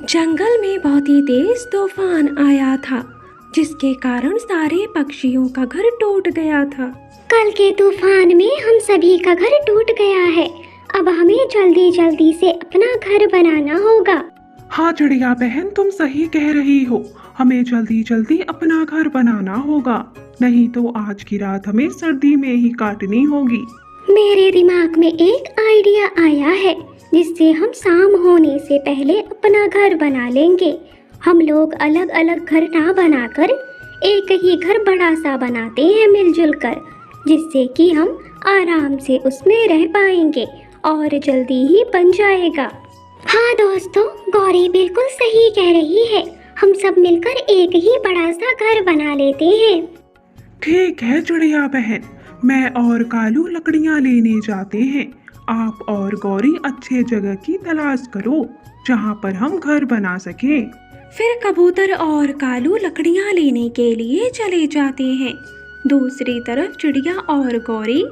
जंगल में बहुत ही तेज तूफान आया था, जिसके कारण सारे पक्षियों का घर टूट गया था। कल के तूफान में हम सभी का घर टूट गया है। अब हमें जल्दी जल्दी से अपना घर बनाना होगा। हाँ चिड़िया बहन, तुम सही कह रही हो। हमें जल्दी जल्दी अपना घर बनाना होगा, नहीं तो आज की रात हमें सर्दी में ही काटनी होगी। मेरे दिमाग में एक आइडिया आया है, जिससे हम शाम होने से पहले अपना घर बना लेंगे। हम लोग अलग अलग घर ना बनाकर एक ही घर बड़ा सा बनाते हैं मिलजुल कर, जिससे कि हम आराम से उसमें रह पाएंगे और जल्दी ही बन जाएगा। हाँ दोस्तों, गौरी बिल्कुल सही कह रही है। हम सब मिलकर एक ही बड़ा सा घर बना लेते हैं। ठीक है चिड़िया बहन, मैं और कालू लकड़ियाँ लेने जाते हैं। आप और गौरी अच्छे जगह की तलाश करो जहाँ पर हम घर बना सकें। फिर कबूतर और कालू लकड़ियाँ लेने के लिए चले जाते हैं। दूसरी तरफ चिड़िया और गौरी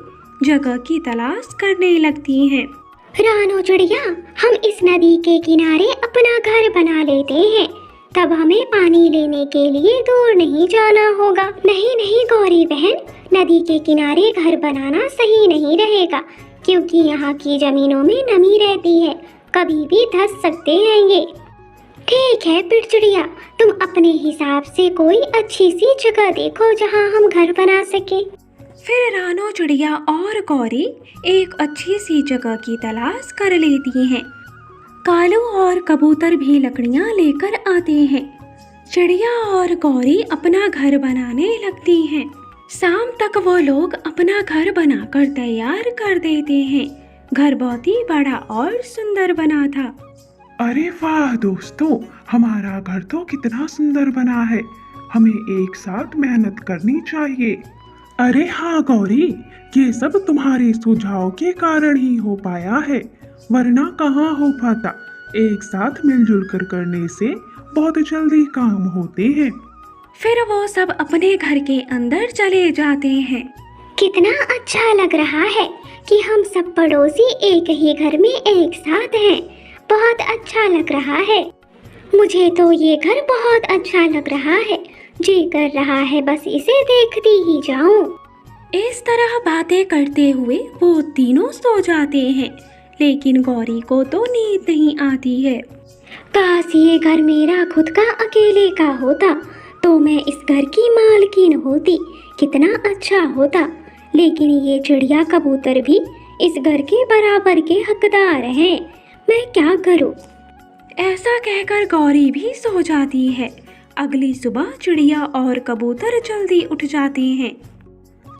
जगह की तलाश करने लगती हैं। रानो चिड़िया, हम इस नदी के किनारे अपना घर बना लेते हैं। तब हमें पानी लेने के लिए दूर नहीं जाना होगा। नहीं नहीं गौरी बहन, नदी के किनारे घर बनाना सही नहीं रहेगा, क्योंकि यहाँ की जमीनों में नमी रहती है, कभी भी धंस सकते हैं ये। ठीक है फिर चिड़िया, तुम अपने हिसाब से कोई अच्छी सी जगह देखो जहाँ हम घर बना सके। फिर रानो चिड़िया और गौरी एक अच्छी सी जगह की तलाश कर लेती हैं। कालू और कबूतर भी लकड़ियाँ लेकर आते हैं। चिड़िया और गौरी अपना घर बनाने लगती हैं। शाम तक वो लोग अपना घर बनाकर तैयार कर देते हैं। घर बहुत ही बड़ा और सुंदर बना था। अरे वाह दोस्तों, हमारा घर तो कितना सुंदर बना है। हमें एक साथ मेहनत करनी चाहिए। अरे हाँ गौरी, ये सब तुम्हारे सुझाव के कारण ही हो पाया है, वरना कहाँ हो पाता। एक साथ मिलजुल कर करने से बहुत जल्दी काम होते हैं। फिर वो सब अपने घर के अंदर चले जाते हैं। कितना अच्छा लग रहा है कि हम सब पड़ोसी एक ही घर में एक साथ हैं। बहुत अच्छा लग रहा है। मुझे तो ये घर बहुत अच्छा लग रहा है। जी कर रहा है बस इसे देखती ही जाऊं। इस तरह बातें करते हुए वो तीनों सो जाते हैं, लेकिन गौरी को तो नींद नहीं आती है। काश ये घर मेरा खुद का अकेले का होता, तो मैं इस घर की मालकिन होती। कितना अच्छा होता। लेकिन ये चिड़िया कबूतर भी इस घर के बराबर के हकदार हैं। मैं क्या करूं? ऐसा कहकर गौरी भी सो जाती है। अगली सुबह चिड़िया और कबूतर जल्दी उठ जाते हैं।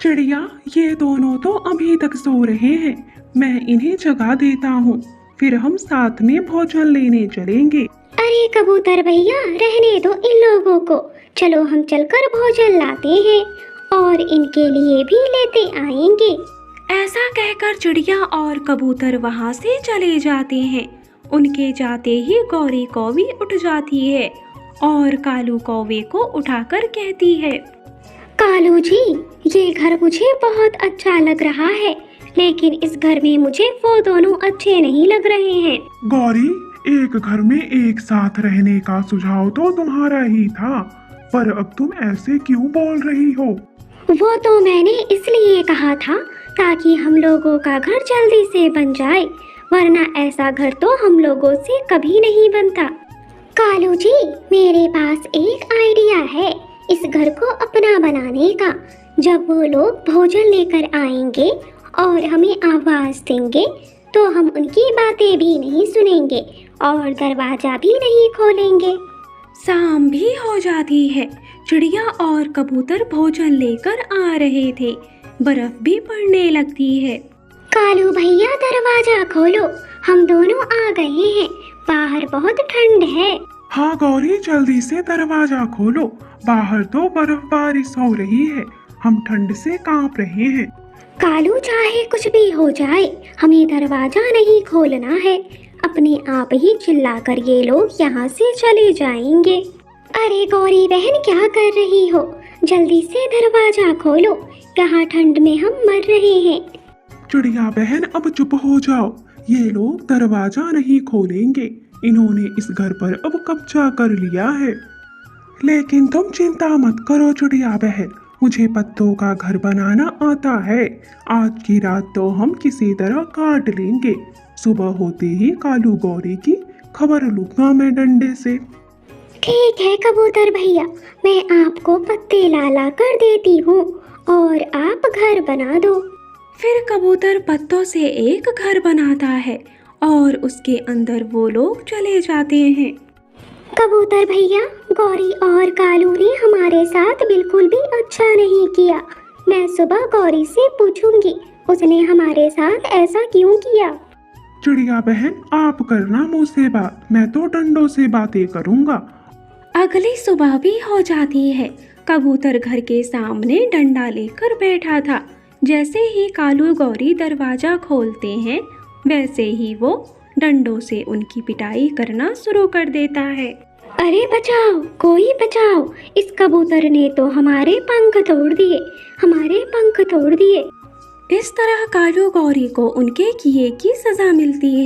चिड़िया, ये दोनों तो अभी तक सो रहे हैं। मैं इन्हें जगा देता हूँ, फिर हम साथ में भोजन लेने चलेंगे। अरे कबूतर भैया, रहने दो इन लोगों को। चलो हम चलकर भोजन लाते हैं और इनके लिए भी लेते आएंगे। ऐसा कहकर चिड़िया और कबूतर वहाँ से चले जाते हैं। उनके जाते ही गौरी कौवी उठ जाती है और कालू कौवे को उठाकर कहती है, कालू जी, ये घर मुझे बहुत अच्छा लग रहा है, लेकिन इस घर में मुझे वो दोनों अच्छे नहीं लग रहे हैं। गौरी, एक घर में एक साथ रहने का सुझाव तो तुम्हारा ही था, पर अब तुम ऐसे क्यों बोल रही हो? वो तो मैंने इसलिए कहा था ताकि हम लोगों का घर जल्दी से बन जाए, वरना ऐसा घर तो हम लोगों से कभी नहीं बनता। कालू जी, मेरे पास एक आइडिया है इस घर को अपना बनाने का। जब वो लोग भोजन लेकर आएंगे और हमें आवाज देंगे, तो हम उनकी बातें भी नहीं सुनेंगे और दरवाजा भी नहीं खोलेंगे। शाम भी हो जाती है। चिड़िया और कबूतर भोजन लेकर आ रहे थे। बर्फ भी पड़ने लगती है। कालू भैया, दरवाजा खोलो, हम दोनों आ गए हैं। बाहर बहुत ठंड है। हाँ गौरी, जल्दी से दरवाजा खोलो। बाहर तो बर्फबारी हो रही है, हम ठंड से कांप रहे हैं। कालू, चाहे कुछ भी हो जाए, हमें दरवाजा नहीं खोलना है। अपने आप ही चिल्लाकर ये लोग यहाँ से चले जाएंगे। अरे गौरी बहन, क्या कर रही हो? जल्दी से दरवाजा खोलो, यहाँ ठंड में हम मर रहे हैं। चिड़िया बहन, अब चुप हो जाओ। ये लोग दरवाजा नहीं खोलेंगे, इन्होंने इस घर पर अब कब्जा कर लिया है। लेकिन तुम चिंता मत करो चिड़िया बहन, मुझे पत्तों का घर बनाना आता है। आज की रात तो हम किसी तरह काट लेंगे। सुबह होते ही कालू गौरी की खबर लूंगा मैं डंडे से। ठीक है कबूतर भैया, मैं आपको पत्ते ला कर देती हूँ और आप घर बना दो। फिर कबूतर पत्तों से एक घर बनाता है और उसके अंदर वो लोग चले जाते हैं। कबूतर भैया, गौरी और कालू ने हमारे साथ बिल्कुल भी अच्छा नहीं किया। मैं सुबह गौरी से पूछूंगी उसने हमारे साथ ऐसा क्यों किया। चिड़िया बहन आप करना मुझसे बात, मैं तो डंडों से बातें करूंगा। अगली सुबह भी हो जाती है। कबूतर घर के सामने डंडा लेकर बैठा था। जैसे ही कालू गौरी दरवाजा खोलते हैं वैसे ही वो डंडों से उनकी पिटाई करना शुरू कर देता है। अरे बचाओ, कोई बचाओ, इस कबूतर ने तो हमारे पंख तोड़ दिए, हमारे पंख तोड़ दिए। इस तरह कालू गौरी को उनके किए की सजा मिलती है।